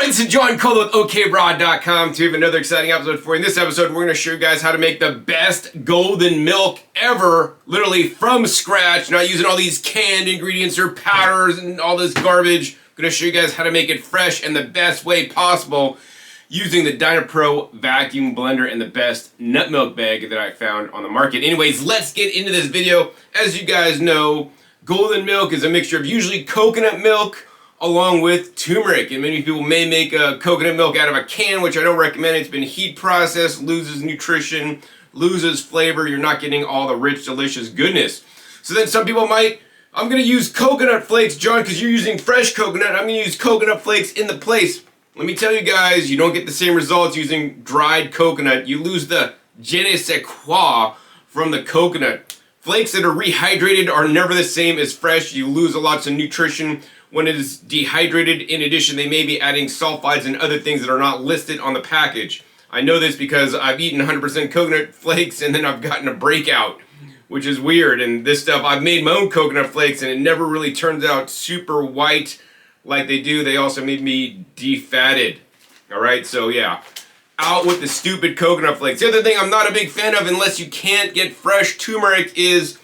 everyone, it's John Cole with OKBroad.com to have another exciting episode for you. In this episode, we're going to show you guys how to make the best golden milk ever, literally from scratch, not using all these canned ingredients or powders and all this garbage. I'm going to show you guys how to make it fresh and the best way possible using the DynaPro vacuum blender and the best nut milk bag that I found on the market. Anyways, let's get into this video. As you guys know, golden milk is a mixture of usually coconut milk along with turmeric, and many people may make coconut milk out of a can, which I don't recommend. It's been heat processed, loses nutrition, loses flavor. You're not getting all the rich, delicious goodness. So then some people might, I'm going to use coconut flakes, John, because you're using fresh coconut. I'm going to use coconut flakes in the place. Let me tell you guys, you don't get the same results using dried coconut. You lose the je ne sais quoi from the coconut. Flakes that are rehydrated are never the same as fresh. You lose lots of nutrition when it is dehydrated. In addition, they may be adding sulfides and other things that are not listed on the package. I know this because I've eaten 100% coconut flakes and then I've gotten a breakout, which is weird. And this stuff, I've made my own coconut flakes and it never really turns out super white like they do. They also made me defatted. All right, so yeah, out with the stupid coconut flakes. The other thing I'm not a big fan of, unless you can't get fresh turmeric, is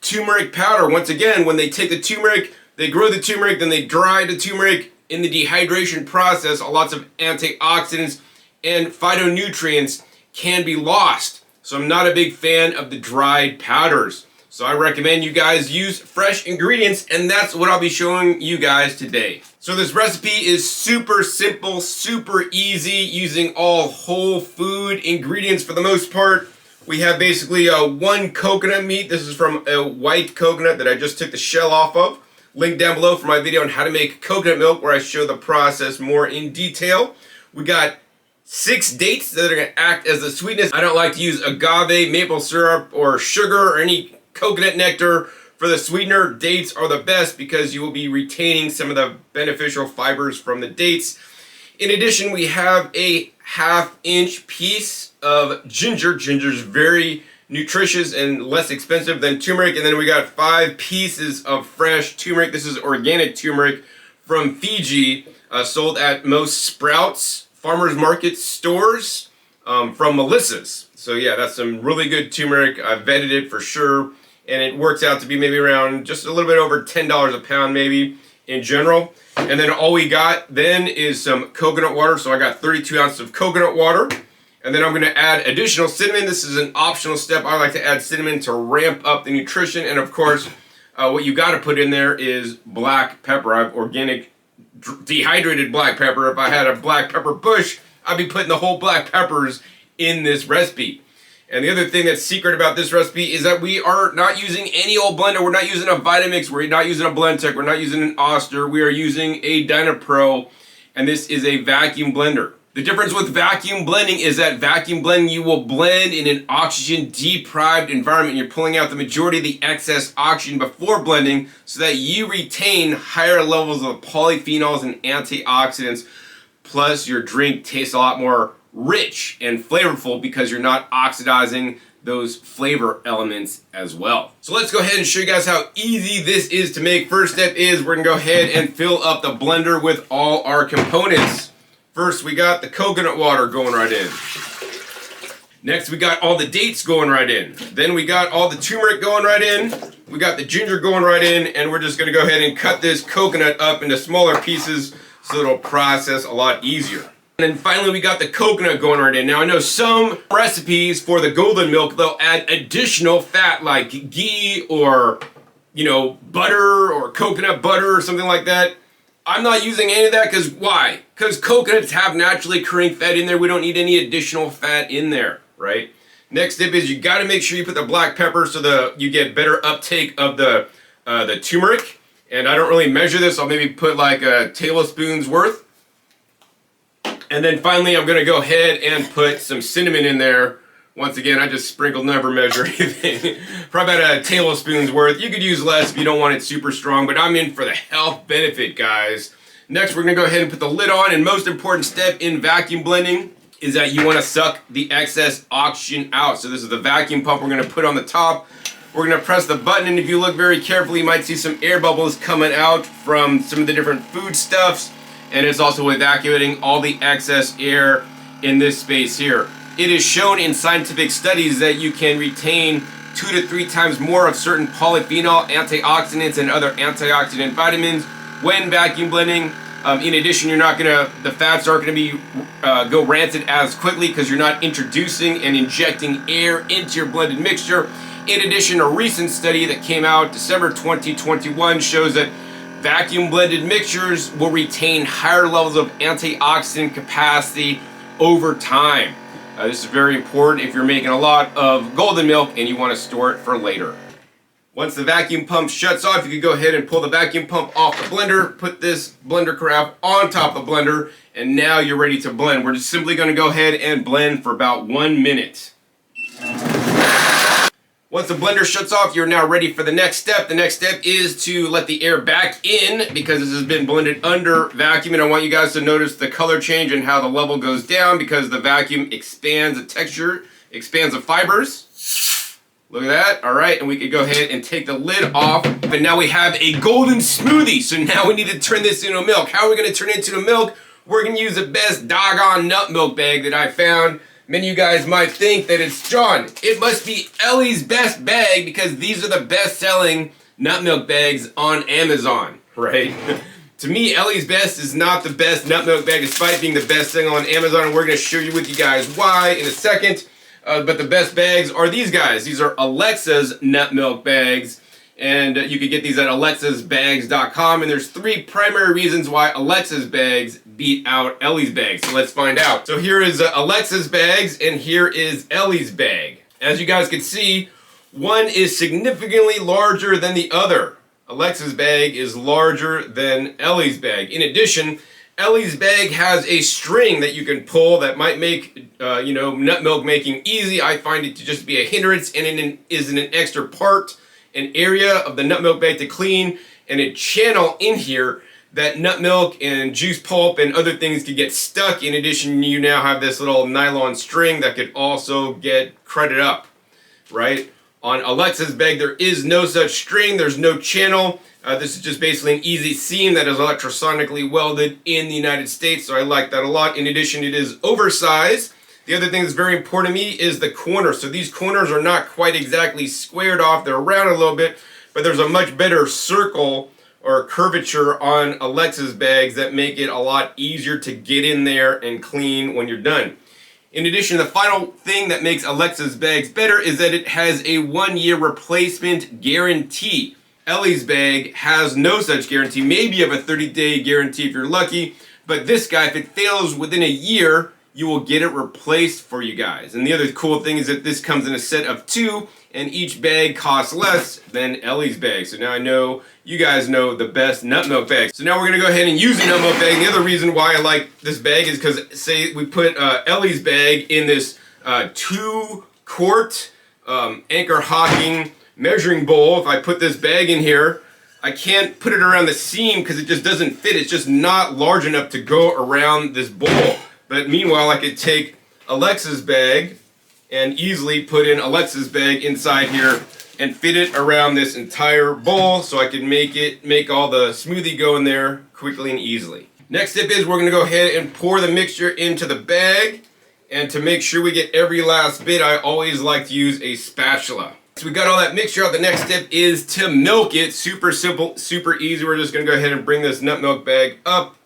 turmeric powder. Once again, when they take the turmeric, they grow the turmeric, then they dry the turmeric. In the dehydration process, lots of antioxidants and phytonutrients can be lost. So I'm not a big fan of the dried powders. So I recommend you guys use fresh ingredients, and that's what I'll be showing you guys today. So this recipe is super simple, super easy, using all whole food ingredients for the most part. We have basically one coconut meat. This is from a white coconut that I just took the shell off of. Link down below for my video on how to make coconut milk, where I show the process more in detail. We got 6 dates that are going to act as the sweetness. I don't like to use agave, maple syrup, or sugar, or any coconut nectar for the sweetener. Dates are the best because you will be retaining some of the beneficial fibers from the dates. In addition, we have a 1/2 inch piece of ginger. Ginger's very nutritious and less expensive than turmeric. And then we got 5 pieces of fresh turmeric. This is organic turmeric from Fiji, sold at most Sprouts farmers market stores, from Melissa's. So yeah, that's some really good turmeric. I vetted it for sure, and it works out to be maybe around just a little bit over $10 a pound maybe in general. And then all we got then is some coconut water. So I got 32 ounces of coconut water. And then I'm going to add additional cinnamon. This is an optional step. I like to add cinnamon to ramp up the nutrition. And of course, what you got to put in there is black pepper. I have organic dehydrated black pepper. If I had a black pepper bush, I'd be putting the whole black peppers in this recipe. And the other thing that's secret about this recipe is that we are not using any old blender. We're not using a Vitamix. We're not using a Blendtec. We're not using an Oster. We are using a DynaPro, and this is a vacuum blender. The difference with vacuum blending is that vacuum blending, you will blend in an oxygen deprived environment. You're pulling out the majority of the excess oxygen before blending so that you retain higher levels of polyphenols and antioxidants. Plus your drink tastes a lot more rich and flavorful because you're not oxidizing those flavor elements as well. So let's go ahead and show you guys how easy this is to make. First step is we're gonna go ahead and fill up the blender with all our components. First, we got the coconut water going right in. Next, we got all the dates going right in. Then we got all the turmeric going right in. We got the ginger going right in, and we're just gonna go ahead and cut this coconut up into smaller pieces so it'll process a lot easier. And then finally, we got the coconut going right in. Now, I know some recipes for the golden milk, they'll add additional fat like ghee or, butter or coconut butter or something like that. I'm not using any of that because why? Because coconuts have naturally occurring fat in there. We don't need any additional fat in there, right? Next tip is you got to make sure you put the black pepper so you get better uptake of the turmeric. And I don't really measure this. I'll maybe put like a tablespoon's worth. And then finally, I'm going to go ahead and put some cinnamon in there. Once again, I just sprinkled, never measure anything. Probably about a tablespoon's worth. You could use less if you don't want it super strong, but I'm in for the health benefit, guys. Next, we're going to go ahead and put the lid on, and most important step in vacuum blending is that you want to suck the excess oxygen out. So this is the vacuum pump we're going to put on the top. We're going to press the button, and if you look very carefully, you might see some air bubbles coming out from some of the different foodstuffs. and it's also evacuating all the excess air in this space here. It is shown in scientific studies that you can retain 2 to 3 times more of certain polyphenol, antioxidants, and other antioxidant vitamins when vacuum blending. In addition, the fats aren't gonna be go rancid as quickly because you're not introducing and injecting air into your blended mixture. In addition, a recent study that came out December 2021 shows that vacuum blended mixtures will retain higher levels of antioxidant capacity over time. This is very important if you're making a lot of golden milk and you want to store it for later. Once the vacuum pump shuts off, you can go ahead and pull the vacuum pump off the blender, put this blender carafe on top of the blender, and now you're ready to blend. We're just simply going to go ahead and blend for about 1 minute. Once the blender shuts off, you're now ready for the next step. The next step is to let the air back in because this has been blended under vacuum, and I want you guys to notice the color change and how the level goes down because the vacuum expands the texture, expands the fibers. Look at that. All right, and we could go ahead and take the lid off, and now we have a golden smoothie. So now we need to turn this into milk. How are we going to turn it into a milk? We're going to use the best doggone nut milk bag that I found. Many of you guys might think that it's John. It must be Ellie's Best bag because these are the best-selling nut milk bags on Amazon, right? To me, Ellie's Best is not the best nut milk bag despite being the best thing on Amazon, and we're going to share you with you guys why in a second. But the best bags are these guys. These are Alexa's nut milk bags, and you can get these at alexasbags.com, and there's 3 primary reasons why Alexa's bags beat out Ellie's bags. So let's find out. So here is Alexa's bags, and here is Ellie's bag. As you guys can see, one is significantly larger than the other. Alexa's bag is larger than Ellie's bag. In addition, Ellie's bag has a string that you can pull that might make nut milk making easy. I find it to just be a hindrance, and it is an extra part, an area of the nut milk bag to clean, and a channel in here that nut milk and juice pulp and other things could get stuck. In addition, you now have this little nylon string that could also get crudded up, right? On Alexa's bag, there is no such string. There's no channel. This is just basically an easy seam that is electrosonically welded in the United States, so I like that a lot. In addition, it is oversized. The other thing that's very important to me is the corners. So these corners are not quite exactly squared off. They're round a little bit, but there's a much better circle or curvature on Alexa's bags that make it a lot easier to get in there and clean when you're done. In addition, the final thing that makes Alexa's bags better is that it has a 1-year replacement guarantee. Ellie's bag has no such guarantee. Maybe you have a 30-day guarantee if you're lucky, but this guy, if it fails within a year, you will get it replaced for you guys. And the other cool thing is that this comes in a set of 2, and each bag costs less than Ellie's bag. So now I know you guys know the best nut milk bag. So now we're gonna go ahead and use a nut milk bag. The other reason why I like this bag is because say we put Ellie's bag in this 2-quart Anchor Hocking measuring bowl. If I put this bag in here, I can't put it around the seam because it just doesn't fit. It's just not large enough to go around this bowl. But meanwhile, I could take Alexa's bag and easily put in Alexa's bag inside here and fit it around this entire bowl so I can make all the smoothie go in there quickly and easily. Next step is we're gonna go ahead and pour the mixture into the bag, and to make sure we get every last bit, I always like to use a spatula. So we got all that mixture out. The next step is to milk it. Super simple, super easy. We're just gonna go ahead and bring this nut milk bag up.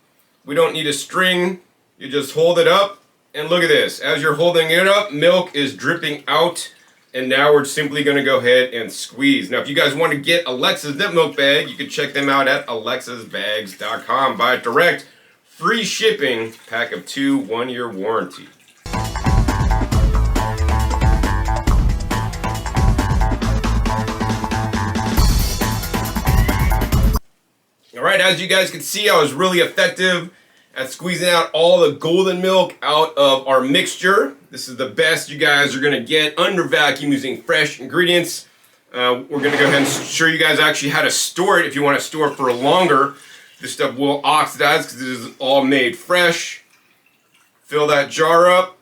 We don't need a string. You just hold it up, and look at this. As you're holding it up, milk is dripping out, and now we're simply gonna go ahead and squeeze. Now, if you guys want to get Alexa's nut milk bag, you can check them out at alexasbags.com. Buy it direct, free shipping, pack of 2, 1-year warranty. All right, as you guys can see, I was really effective at squeezing out all the golden milk out of our mixture. This is the best you guys are gonna get under vacuum using fresh ingredients. We're gonna go ahead and show you guys actually how to store it if you wanna store it for longer. This stuff will oxidize because this is all made fresh. Fill that jar up.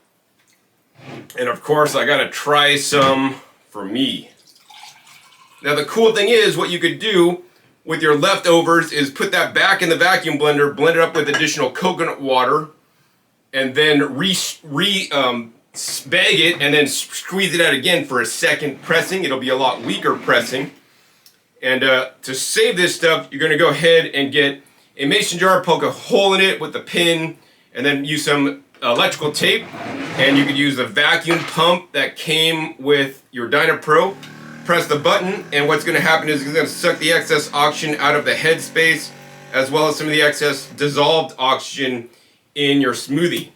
And of course, I gotta try some for me. Now the cool thing is what you could do with your leftovers is put that back in the vacuum blender, blend it up with additional coconut water, and then bag it and then squeeze it out again for a second pressing. It'll be a lot weaker pressing. And to save this stuff, you're going to go ahead and get a mason jar, poke a hole in it with a pin, and then use some electrical tape. And you could use the vacuum pump that came with your Dynapro. Press the button, and what's going to happen is it's going to suck the excess oxygen out of the headspace, as well as some of the excess dissolved oxygen in your smoothie.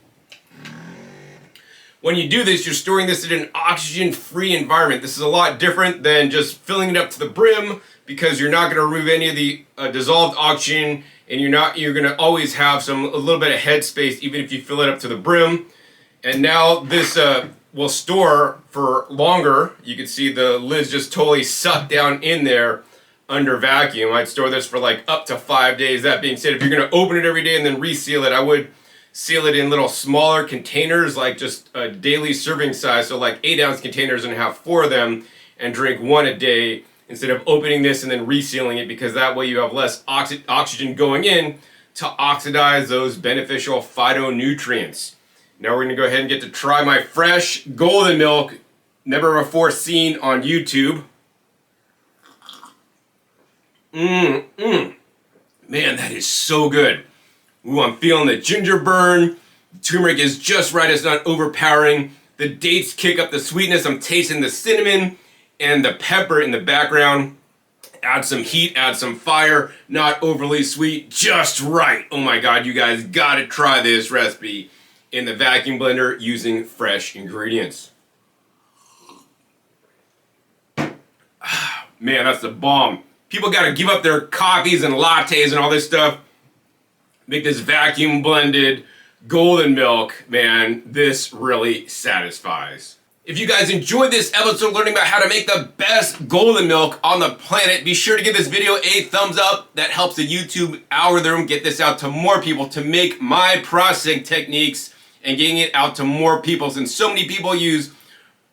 When you do this, you're storing this in an oxygen-free environment. This is a lot different than just filling it up to the brim, because you're not going to remove any of the dissolved oxygen, and you're going to always have a little bit of headspace even if you fill it up to the brim. And now this will store for longer. You can see the lid's just totally sucked down in there under vacuum. I'd store this for like up to 5 days. That being said, if you're going to open it every day and then reseal it, I would seal it in little smaller containers, like just a daily serving size, so like 8-ounce containers, and have 4 of them and drink 1 a day instead of opening this and then resealing it, because that way you have less oxygen going in to oxidize those beneficial phytonutrients. Now we're going to go ahead and get to try my fresh golden milk, never before seen on YouTube. Man, that is so good. Ooh, I'm feeling the ginger burn. The turmeric is just right, it's not overpowering. The dates kick up the sweetness. I'm tasting the cinnamon and the pepper in the background. Add some heat, add some fire, not overly sweet, just right. Oh my God, you guys gotta try this recipe in the vacuum blender using fresh ingredients. Man, that's the bomb. People gotta give up their coffees and lattes and all this stuff. Make this vacuum blended golden milk. Man, this really satisfies. If you guys enjoyed this episode learning about how to make the best golden milk on the planet, be sure to give this video a thumbs up. That helps the YouTube algorithm get this out to more people, to make my processing techniques and getting it out to more people. Since so many people use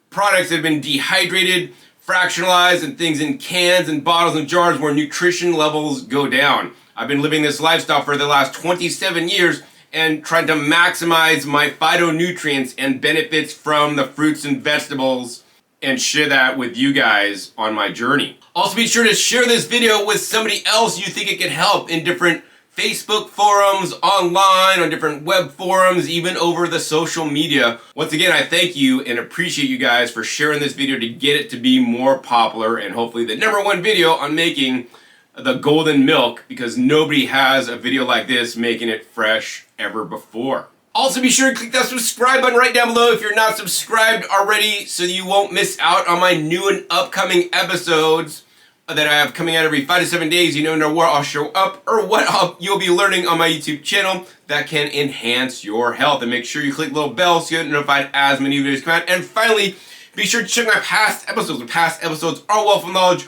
products that have been dehydrated, fractionalized, and things in cans and bottles and jars where nutrition levels go down. I've been living this lifestyle for the last 27 years and trying to maximize my phytonutrients and benefits from the fruits and vegetables, and share that with you guys on my journey. Also, be sure to share this video with somebody else you think it could help in different Facebook forums, online, on different web forums, even over the social media. Once again, I thank you and appreciate you guys for sharing this video to get it to be more popular, and hopefully the #1 video on making the golden milk, because nobody has a video like this making it fresh ever before. Also, be sure to click that subscribe button right down below if you're not subscribed already, so you won't miss out on my new and upcoming episodes that I have coming out every 5 to 7 days. You know where I'll show up or what you'll be learning on my YouTube channel that can enhance your health. And make sure you click the little bell so you get notified as my new videos come out. And finally, be sure to check my past episodes. The past episodes are wealth of knowledge.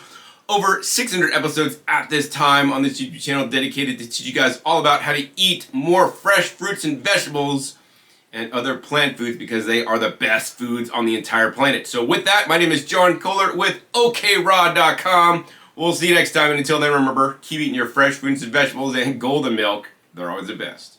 Over 600 episodes at this time on this YouTube channel dedicated to teach you guys all about how to eat more fresh fruits and vegetables and other plant foods, because they are the best foods on the entire planet. So with that, my name is John Kohler with OKRaw.com. We'll see you next time, and until then, remember, keep eating your fresh fruits and vegetables and golden milk. They're always the best.